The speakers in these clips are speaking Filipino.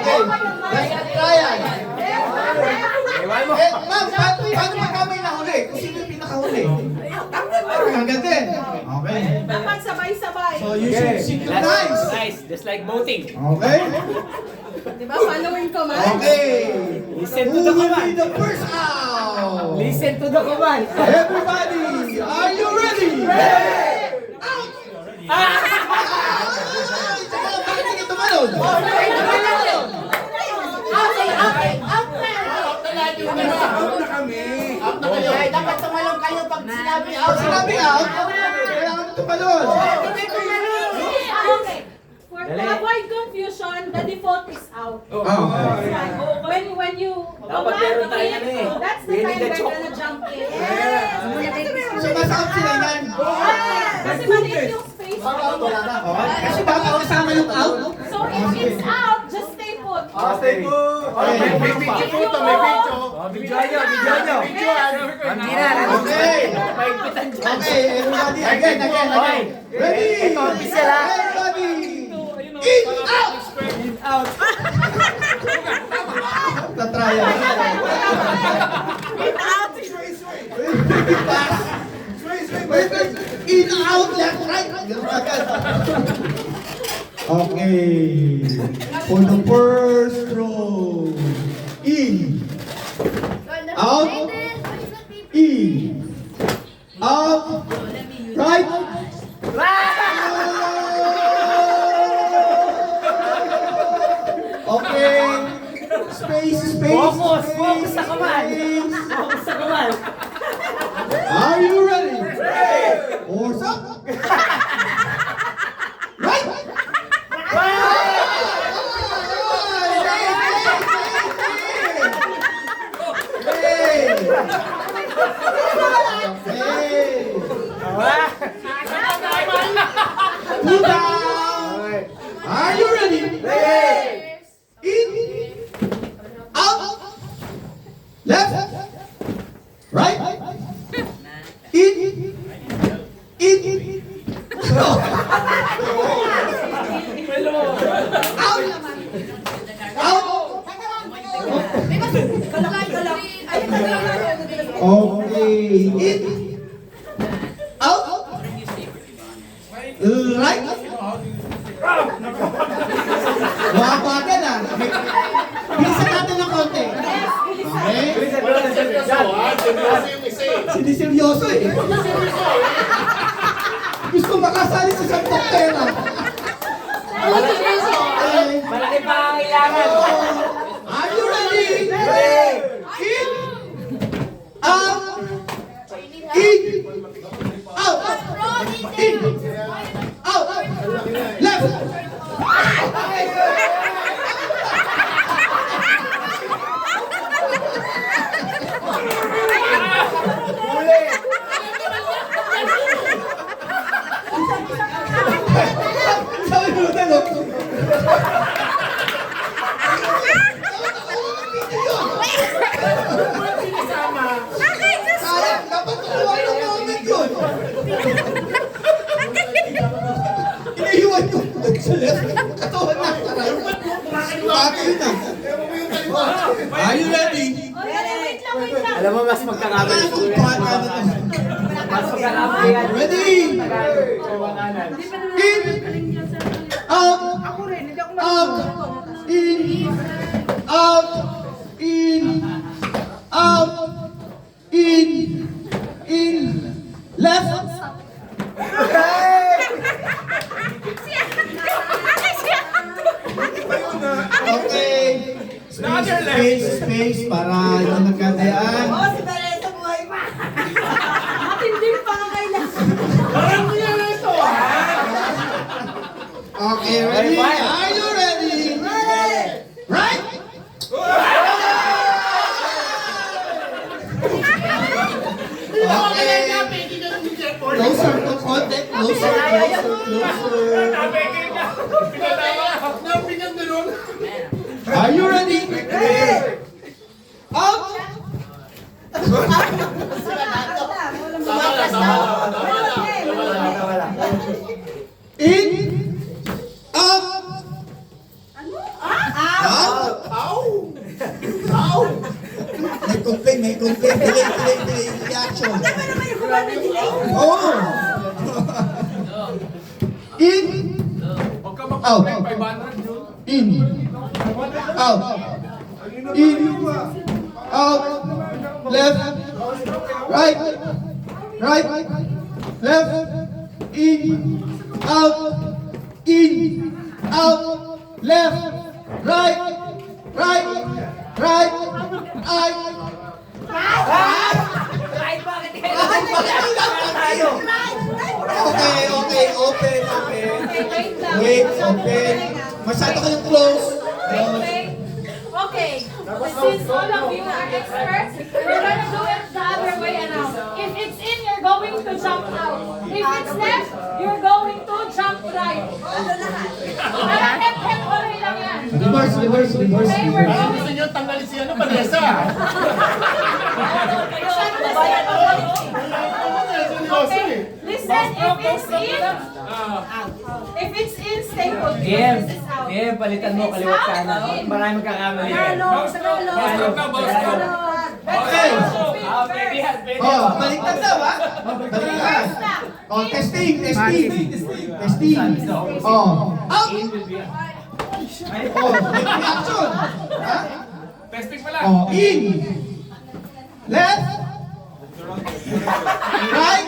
Okay. Let's try yan. Ma'am, paano pagka may nahuli? Kung sino yung pinakahuli? Hanggang din. Okay. Dapat sabay-sabay. So you should synchronize. Nice, just like voting. Okay. Diba? Following command. Okay. Listen to Who the will be command. the first out? Listen to the command. Everybody, are you ready? Out! Bakit hindi tumalon? Dapat tumalong kayo pag sinabi out. Sinabi out, kailangan mo tumalon. Okay. To avoid confusion, the default is out. When you Dapat meron tayo na eh. that's the We time need a they're choke. gonna jump in. So nasa out sila yan. Kasi maliit yung space. Okay. Kasi baka kasama yung out. So if it's out, just stay put. Stay put. Okay. If you go, Video nyo. Okay. Paigpitan dyan. Okay, everybody, again. Ready? Ito, official ha. Everybody, in, out! In out. Tatry yan. Wait. In, out, left, right. Ganun agad. Okay. For the first row. In. Out. In. Out. Right. Okay. Space. Focus sa command. Focus sa command. Are you ready? Horse up. Right. Put down. Are you ready? In. Out. Left. Right. In. Out. Okay. In. Out. Right. Wawagan ah. Bilisan natin ng konti. Okay. Siniseryoso eh. Gusto makasali sa Santong Pera. Malaki pa ang kailangan. Are you ready? In. Out. In. Out. In. Out. Left. Sabi mo talo. Sayang, dapat tutuwa ng moment yun. Iniiwan ko sa left. Katawan na. Bakit yun ah. Are you ready? wait lang. Alam mo, mas magkakamali ko yan. Mas magkakamali yan. Ready? In. Out. Out. In. Out. In. Out. In. Left. Okay. Space para yung nagkadayaan. Matindi pa ang kailangan. Okay, ready? Are you ready? Right? Okay. Closer to contact. Closer. Are you ready? Out! In! Out! Out! may complaint. Delay reaction. Oo. In. Out. In. Out. In. Out. Left. Right. Right. Left. In. Out. In. Out. Left. Right. Right. Right. Okay. Open. Wait lang. Wait, open. Masyado kayong close. Wait. Okay. Since all of you are experts, we're gonna do it the other way around. If it's in, you're going to jump out. If it's left, you're going to jump right. Parang hep-hep oray lang yan. Reverse. Okay, we're Gusto going. nyo tanggalin si ano, Vanessa? Okay, listen, if it's in, stay put. If it's out. Palitan mo, If it's kaliwat out, kanan. in. Marami magkakamali yan. Okay. First. Oh, baliktad daw, ha? Baliktad. Oh, testing. Oh, out. Oh, may reaction. Ha? Testing pala. Oh, in. Left. Right.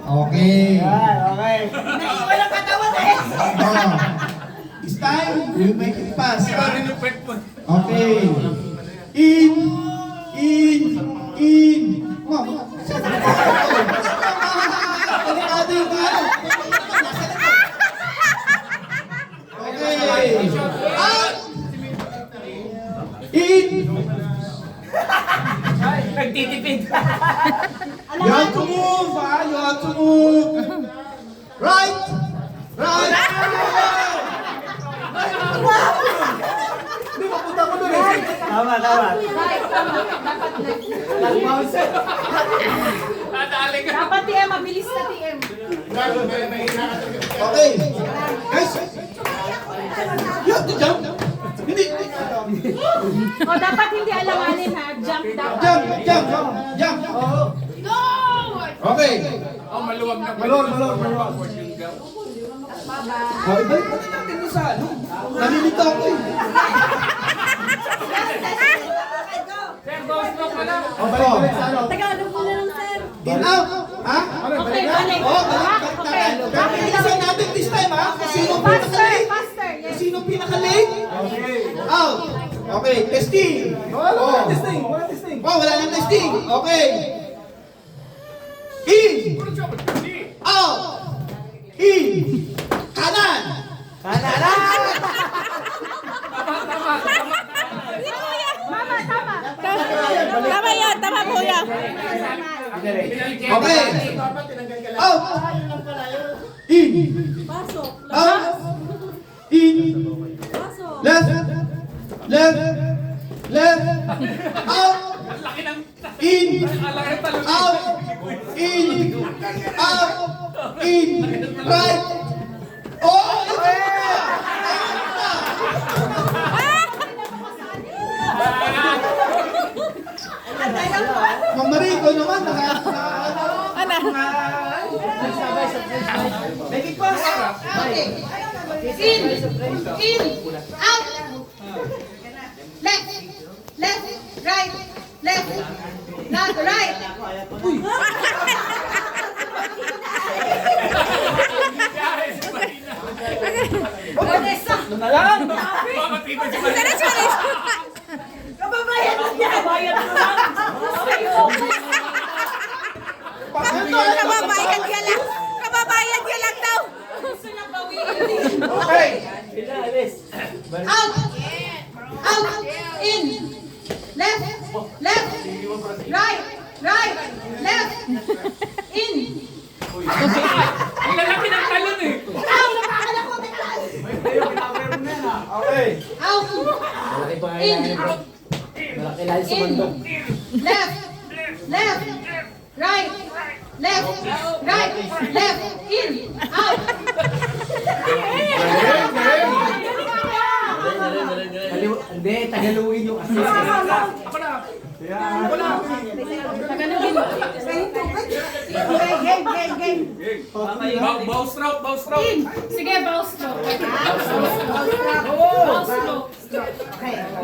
Okay. Okay. Oh. This time, we make it fast. Sira rin yung pet mo. Okay. In. Mom. Delikado yung ano. Okay. Out. In. Nagtitipid. You have to move, ha? You have to move. Right. Hindi, mapunta ko doon eh. Tama. Right, tama. Dapat left. Nadali ka. Dapat TM, mabilis na TM. Okay. Guys. You have to jump. Hindi. O, dapat hindi alanganin ha. Jump dapat. Jump. Okay. Oh, maluwag na. Malor. Oh, ibalik pa natin mo sa ano. Nalilito ako eh. Oh, balik sa ano. In out. Ha? Okay, balik. Oh, Ha? balik Okay. Pero bilisan natin this time, ha? Kung sino pinaka-late. Faster. Yes. Sino pinaka-late? Out. Okay, testing. Wala testing. Oh, wala nang testing. Okay. In. Out. In. Kanan. Mama, tama. Tama yan, tama po yan. Okay. Out. In. Out. In. Left. Out. In. Out. In. Right. Oh, Ma'am Marie, ikaw naman, Ano? Make it fast. Okay. In. Out. Left. Right. Not right. Vanessa. Mamatibay si Vanessa. Kababayan mo yan. Kababayan mo lang. Kababayan ka lang daw. Gusto niya bawiin. Okay. Out. In. Left. Right. Left. In. Ang lalaki ng talon eh. Out. Nakakala ko. Okay. Out. In. Malaki lahat sa In. bundok. Left. Right. Left. In. Out. Hindi, Hindi, Tagalogin yung assist. Tagalogin mo. Bow stroke. Sige, bow stroke. Bow stroke.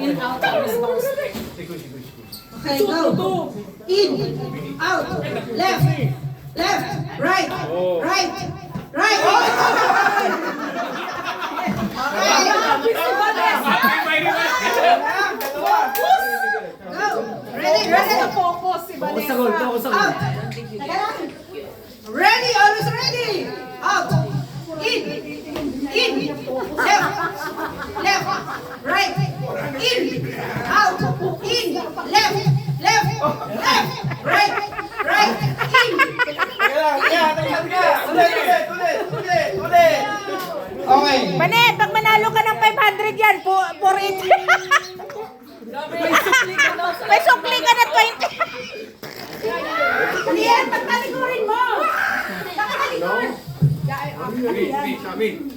In, out, out is bow stroke. Okay, go. In, out, left, right, right, right. Go. Ready. Focus si Focus sa goal, focus sa goal. Out. Ready, always ready. Out. In. Left, right. In, out. In, left, right, in. Okay. Manet, pag manalo ka ng 500 yan, for it. May sukli ka na 20. Lian, pagtalikurin mo. Pagtalikurin. Amin.